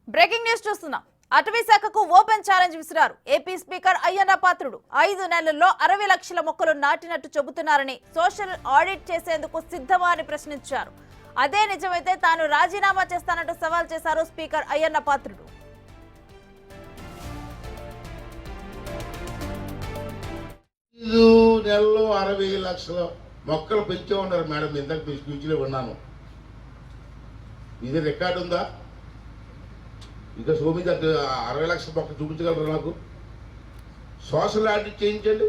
Breaking news చూస్తున్నాం. అటవీ శాఖకు ఓపెన్ ఛాలెంజ్ విసిరారు ఏపీ స్పీకర్ అయ్యన్న పాత్రుడు. 5 నెలల్లో 60 లక్షల మొక్కలు నాటినట్టు చెబుతున్నారని, సోషల్ ఆడిట్ చేసేందుకు సిద్ధమా అని ప్రశ్నించారు. అదే నిజమైతే తాను రాజీనామా చేస్తానంటూ సవాల్ చేశారు స్పీకర్ అయ్యన్న పాత్రుడు. నెలలో 60 లక్షల మొక్కలు పెంచే ఉన్నారు మేడం. ఇంతకు మీ స్పీచ్లో విన్నాను. ఇది రికార్డు ఉందా? ఇంకా సోమి 60 లక్షల మొక్కలు చూపించగలరు నాకు? సోషల్ ఆడిట్ చేయించండి,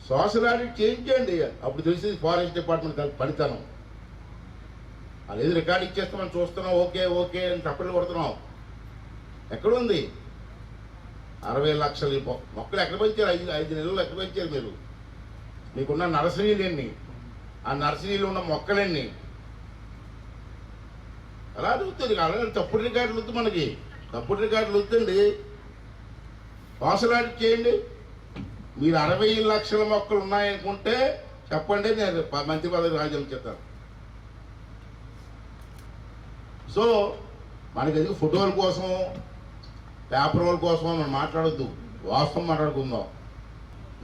సోషల్ ఆడిట్ చేయించండి. అప్పుడు తెలిసింది ఫారెస్ట్ డిపార్ట్మెంట్ పనితనం. అది రికార్డు ఇచ్చేస్తామని చూస్తున్నాం. ఓకే ఓకే అని తప్పలు కొడుతున్నాం. ఎక్కడుంది 60 లక్షల మొక్కలు? ఎక్కడ పెంచారు? 5 నెలలు ఎక్కడ పెంచారు మీరు? మీకున్న నర్సరీలు ఎన్ని? ఆ నర్సరీలో ఉన్న మొక్కలెన్ని? అలా అడుగుతుంది. అలాగే తప్పుడు రికార్డులు వద్దు మనకి. తప్పుడు రికార్డులు వద్దండి. సోషల్ ఆడిట్ చేయండి. మీరు 60 లక్షల మొక్కలు ఉన్నాయనుకుంటే చెప్పండి, నేను మంత్రి పదవి రాజీనామా చేస్తాను. సో మనకి ఎందుకు ఫోటోల కోసం, పేపర్ వాళ్ళ కోసం మనం మాట్లాడొద్దు, వాస్తవం మాట్లాడుకుందాం.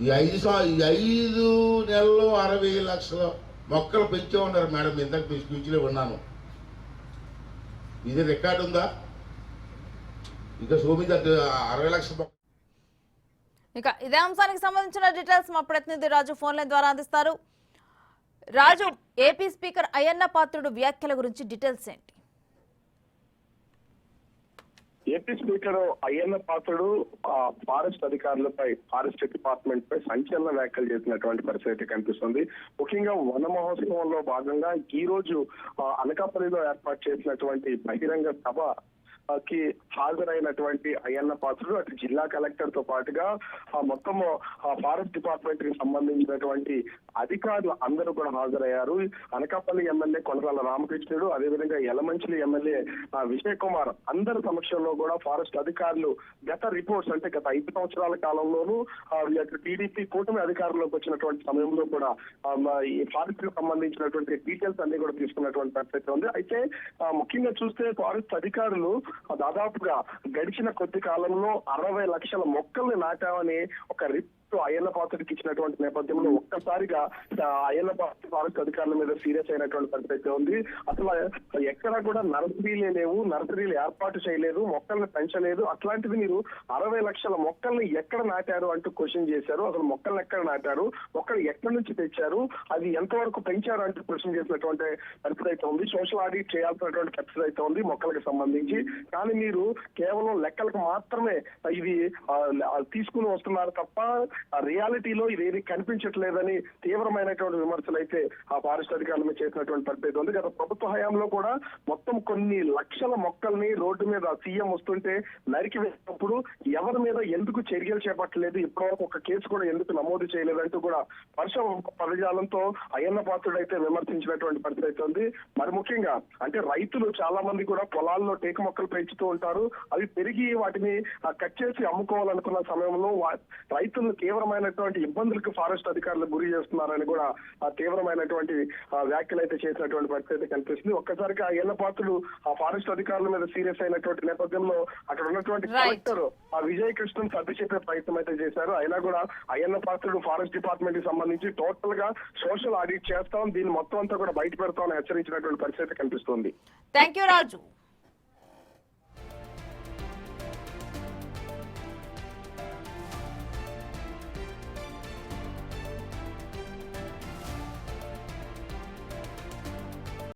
ఈ 5 నెలల్లో 60 లక్షల మొక్కలు పెంచే ఉన్నారు మేడం. ఇంతకు మీ స్పీచ్లో విన్నాను. ఇది రికార్డు ఉందా? ఇంకా సోమి 60 లక్షల మొక్కలు. ఇక ఇదే అంశానికి సంబంధించిన డీటెయిల్స్ మా ప్రతినిధి రాజు ఫోన్ లైన్ ద్వారా అందిస్తారు. రాజు, ఏపీ స్పీకర్ అయ్యన్న పాత్రుడు వ్యాఖ్యల గురించి డీటెయిల్స్ ఏంటి? AP speaker Ayyanna Patrudu forest అధికారులపై, ఫారెస్ట్ డిపార్ట్మెంట్ పై సంచలన వ్యాఖ్యలు చేసినటువంటి పరిస్థితి కనిపిస్తుంది. ముఖ్యంగా వన మహోత్సవంలో భాగంగా ఈ రోజు అనకాపల్లిలో ఏర్పాటు చేసినటువంటి బహిరంగ సభ కి హాజరైనటువంటి అయ్యన్న పాత్రుడు అటు జిల్లా కలెక్టర్ తో పాటుగా మొత్తం ఫారెస్ట్ డిపార్ట్మెంట్ కి సంబంధించినటువంటి అధికారులు అందరూ కూడా హాజరయ్యారు. అనకాపల్లి ఎమ్మెల్యే కొనరాల రామకృష్ణుడు, అదేవిధంగా యలమంచిలి ఎమ్మెల్యే విజయ్ కుమార్ అందరి సమక్షంలో కూడా ఫారెస్ట్ అధికారులు గత రిపోర్ట్స్, అంటే గత 5 సంవత్సరాల కాలంలోనూ టీడీపీ కూటమి అధికారంలోకి వచ్చినటువంటి సమయంలో కూడా ఈ ఫారెస్ట్ కు సంబంధించినటువంటి డీటెయిల్స్ అన్ని కూడా తీసుకున్నటువంటి పరిస్థితి ఉంది. అయితే ముఖ్యంగా చూస్తే ఫారెస్ట్ అధికారులు దాదాపుగా గడిచిన కొద్ది కాలంలో 60 లక్షల మొక్కల్ని నాటామని ఒక అయ్యన్న పాత్రుడికి ఇచ్చినటువంటి నేపథ్యంలో ఒక్కసారిగా అయ్యన్న పాత్రుడు ఫారెస్ట్ అధికారుల మీద సీరియస్ అయినటువంటి పరిస్థితి ఉంది. అసలు ఎక్కడా కూడా నర్సరీలే లేవు, నర్సరీలు ఏర్పాటు చేయలేదు, మొక్కల్ని పెంచలేదు. అట్లాంటిది మీరు 60 లక్షల మొక్కల్ని ఎక్కడ నాటారు అంటూ క్వశ్చన్ చేశారు. అసలు మొక్కల్ని ఎక్కడ నాటారు, మొక్కలు ఎక్కడి నుంచి తెచ్చారు, అది ఎంతవరకు పెంచారు అంటూ క్వశ్చన్ చేసినటువంటి పరిస్థితి అయితే ఉంది. సోషల్ ఆడిట్ చేయాల్సినటువంటి పరిస్థితి అయితే ఉంది మొక్కలకు సంబంధించి. కానీ మీరు కేవలం లెక్కలకు మాత్రమే ఇది తీసుకుని వస్తున్నారు తప్ప రియాలిటీలో ఇదేది కనిపించట్లేదని తీవ్రమైనటువంటి విమర్శలు అయితే ఆ ఫారెస్ట్ అధికారుల మీద చేసినటువంటి పరిస్థితి ఉంది. గత ప్రభుత్వ హయాంలో కూడా మొత్తం కొన్ని లక్షల మొక్కల్ని రోడ్డు మీద సీఎం వస్తుంటే నరికి వేసినప్పుడు ఎవరి మీద ఎందుకు చర్యలు చేపట్టలేదు, ఇప్పటివరకు ఒక కేసు కూడా ఎందుకు నమోదు చేయలేదంటూ కూడా వర్ష పదజాలంతో అయ్యన్న పాత్రుడు అయితే విమర్శించినటువంటి పరిస్థితి ఉంది. మరి ముఖ్యంగా అంటే రైతులు చాలా మంది కూడా పొలాల్లో టేకు మొక్కలు పెంచుతూ ఉంటారు. అవి పెరిగి వాటిని కట్ చేసి అమ్ముకోవాలనుకున్న సమయంలో రైతులను తీవ్రమైనటువంటి ఇబ్బందులకు ఫారెస్ట్ అధికారులు గురి చేస్తున్నారని కూడా తీవ్రమైనటువంటి వ్యాఖ్యలు అయితే చేసినటువంటి పరిస్థితి కనిపిస్తుంది. ఒక్కసారిగా అయ్యన్న పాత్రుడు ఆ ఫారెస్ట్ అధికారుల మీద సీరియస్ అయినటువంటి నేపథ్యంలో అక్కడ ఉన్నటువంటి కలెక్టర్ విజయ్ కృష్ణన్ సర్ది చెప్పే ప్రయత్నం అయితే చేశారు. అయినా కూడా అయ్యన్న పాత్రుడు ఫారెస్ట్ డిపార్ట్మెంట్ కి సంబంధించి టోటల్ గా సోషల్ ఆడిట్ చేస్తాం, దీన్ని మొత్తం అంతా కూడా బయట పెడతామని హెచ్చరించినటువంటి పరిస్థితి కనిపిస్తుంది. Thank you Raju.